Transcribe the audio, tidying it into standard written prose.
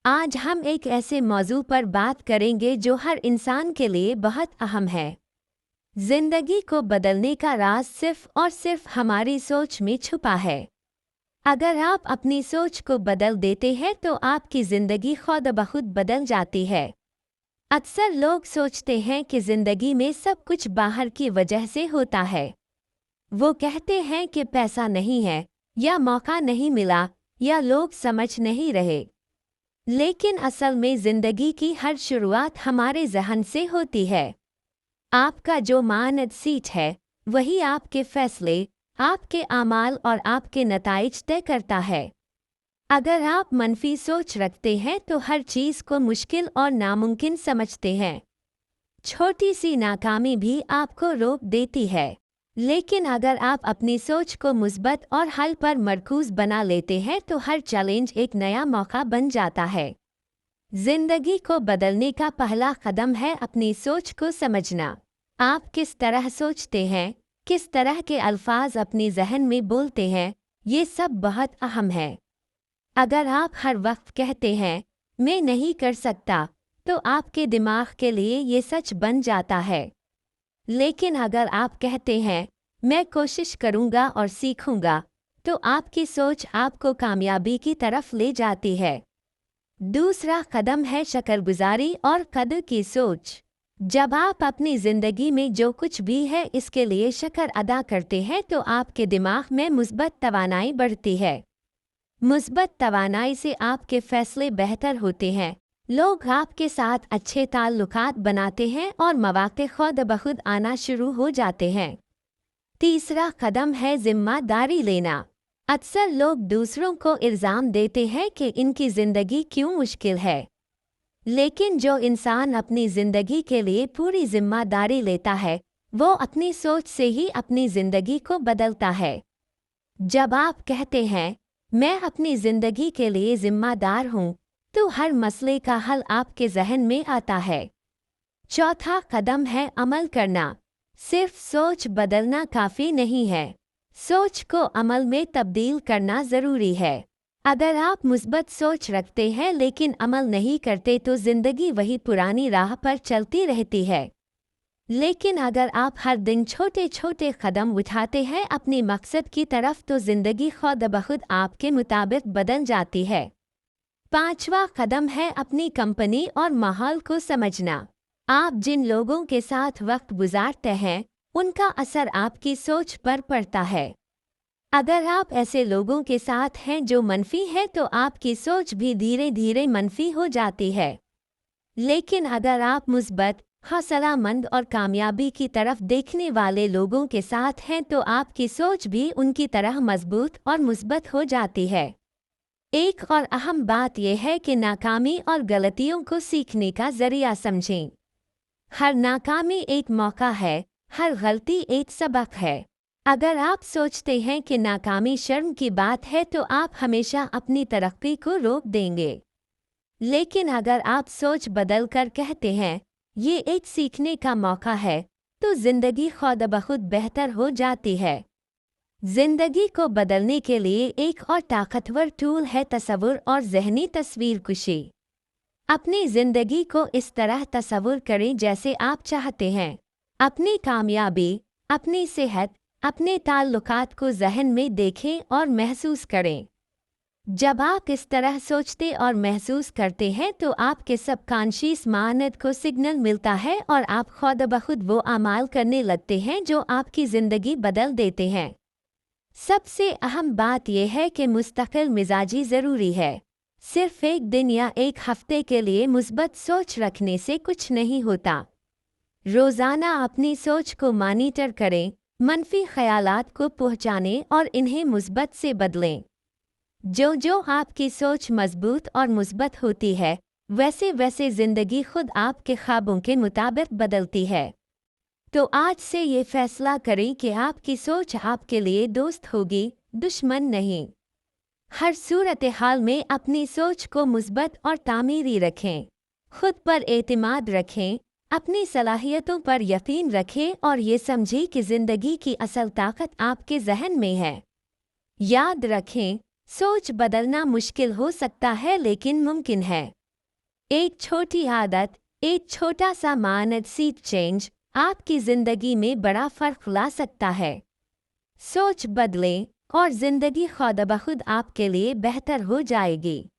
आज हम एक ऐसे मौजू पर बात करेंगे जो हर इंसान के लिए बहुत अहम है। जिंदगी को बदलने का राज सिर्फ और सिर्फ हमारी सोच में छुपा है। अगर आप अपनी सोच को बदल देते हैं तो आपकी जिंदगी खुद ब खुद बदल जाती है। अक्सर लोग सोचते हैं कि जिंदगी में सब कुछ बाहर की वजह से होता है। वो कहते हैं कि पैसा नहीं है, या मौका नहीं मिला, या लोग समझ नहीं रहे। लेकिन असल में जिंदगी की हर शुरुआत हमारे ज़हन से होती है। आपका जो मानसिक है वही आपके फैसले, आपके आमाल और आपके नताइज तय करता है। अगर आप मनफी सोच रखते हैं तो हर चीज़ को मुश्किल और नामुमकिन समझते हैं। छोटी सी नाकामी भी आपको रोक देती है। लेकिन अगर आप अपनी सोच को मुस्बत और हल पर मरकूज बना लेते हैं तो हर चैलेंज एक नया मौका बन जाता है। जिंदगी को बदलने का पहला कदम है अपनी सोच को समझना। आप किस तरह सोचते हैं, किस तरह के अल्फाज अपने जहन में बोलते हैं, ये सब बहुत अहम है। अगर आप हर वक्त कहते हैं मैं नहीं कर सकता, तो आपके दिमाग के लिए ये सच बन जाता है। लेकिन अगर आप कहते हैं मैं कोशिश करूंगा और सीखूंगा, तो आपकी सोच आपको कामयाबी की तरफ ले जाती है। दूसरा कदम है शुक्रगुजारी और कदर की सोच। जब आप अपनी ज़िंदगी में जो कुछ भी है इसके लिए शुक्र अदा करते हैं तो आपके दिमाग में मुस्बत तवानाई बढ़ती है। मुस्बत तवानाई से आपके फैसले बेहतर होते हैं, लोग आपके साथ अच्छे ताल्लुकात बनाते हैं और मौक़े खुद ब खुद आना शुरू हो जाते हैं। तीसरा कदम है जिम्मेदारी लेना। अक्सर लोग दूसरों को इल्ज़ाम देते हैं कि इनकी ज़िंदगी क्यों मुश्किल है, लेकिन जो इंसान अपनी ज़िंदगी के लिए पूरी जिम्मेदारी लेता है वो अपनी सोच से ही अपनी ज़िंदगी को बदलता है। जब आप कहते हैं मैं अपनी ज़िंदगी के लिए जिम्मेदार हूँ, तो हर मसले का हल आपके जहन में आता है। चौथा कदम है अमल करना। सिर्फ सोच बदलना काफ़ी नहीं है, सोच को अमल में तब्दील करना ज़रूरी है। अगर आप मुस्बत सोच रखते हैं लेकिन अमल नहीं करते तो ज़िंदगी वही पुरानी राह पर चलती रहती है। लेकिन अगर आप हर दिन छोटे छोटे कदम उठाते हैं अपने मकसद की तरफ तो ज़िंदगी खुद ब खुद आपके मुताबिक बदल जाती है। पांचवा कदम है अपनी कंपनी और माहौल को समझना। आप जिन लोगों के साथ वक्त गुजारते हैं उनका असर आपकी सोच पर पड़ता है। अगर आप ऐसे लोगों के साथ हैं जो मनफी हैं तो आपकी सोच भी धीरे धीरे मनफी हो जाती है। लेकिन अगर आप मुस्बत, हौसलामंद और कामयाबी की तरफ देखने वाले लोगों के साथ हैं तो आपकी सोच भी उनकी तरह मजबूत और मुस्बत हो जाती है। एक और अहम बात यह है कि नाकामी और गलतियों को सीखने का जरिया समझें। हर नाकामी एक मौका है, हर गलती एक सबक है। अगर आप सोचते हैं कि नाकामी शर्म की बात है तो आप हमेशा अपनी तरक्की को रोक देंगे। लेकिन अगर आप सोच बदल कर कहते हैं ये एक सीखने का मौका है, तो ज़िंदगी खुद ब खुद बेहतर हो जाती है। जिंदगी को बदलने के लिए एक और ताकतवर टूल है तसव्वुर और ज़हनी तस्वीर कुशी। अपनी ज़िंदगी को इस तरह तसव्वुर करें जैसे आप चाहते हैं। अपनी कामयाबी, अपनी सेहत, अपने ताल्लुकात को ज़हन में देखें और महसूस करें। जब आप इस तरह सोचते और महसूस करते हैं तो आपके सबकॉन्शियस माइंड को सिग्नल मिलता है और आप खुद ब खुद वो अमाल करने लगते हैं जो आपकी ज़िंदगी बदल देते हैं। सबसे अहम बात यह है कि मुस्तकिल मिजाजी ज़रूरी है। सिर्फ एक दिन या एक हफ्ते के लिए मुस्बत सोच रखने से कुछ नहीं होता। रोज़ाना अपनी सोच को मॉनिटर करें, मनफी ख्यालात को पहचानें और इन्हें मुस्बत से बदलें। जो जो आपकी सोच मजबूत और मुस्बत होती है वैसे वैसे ज़िंदगी खुद आपके ख्वाबों के मुताबिक बदलती है। तो आज से ये फैसला करें कि आपकी सोच आपके लिए दोस्त होगी, दुश्मन नहीं। हर सूरत हाल में अपनी सोच को मुस्बत और तामीरी रखें। खुद पर एतमाद रखें, अपनी सलाहियतों पर यकीन रखें और ये समझें कि ज़िंदगी की असल ताकत आपके जहन में है। याद रखें, सोच बदलना मुश्किल हो सकता है लेकिन मुमकिन है। एक छोटी आदत, एक छोटा सा मानसिक चेंज आपकी जिंदगी में बड़ा फर्क ला सकता है। सोच बदलें और जिंदगी खुद ब खुद आपके लिए बेहतर हो जाएगी।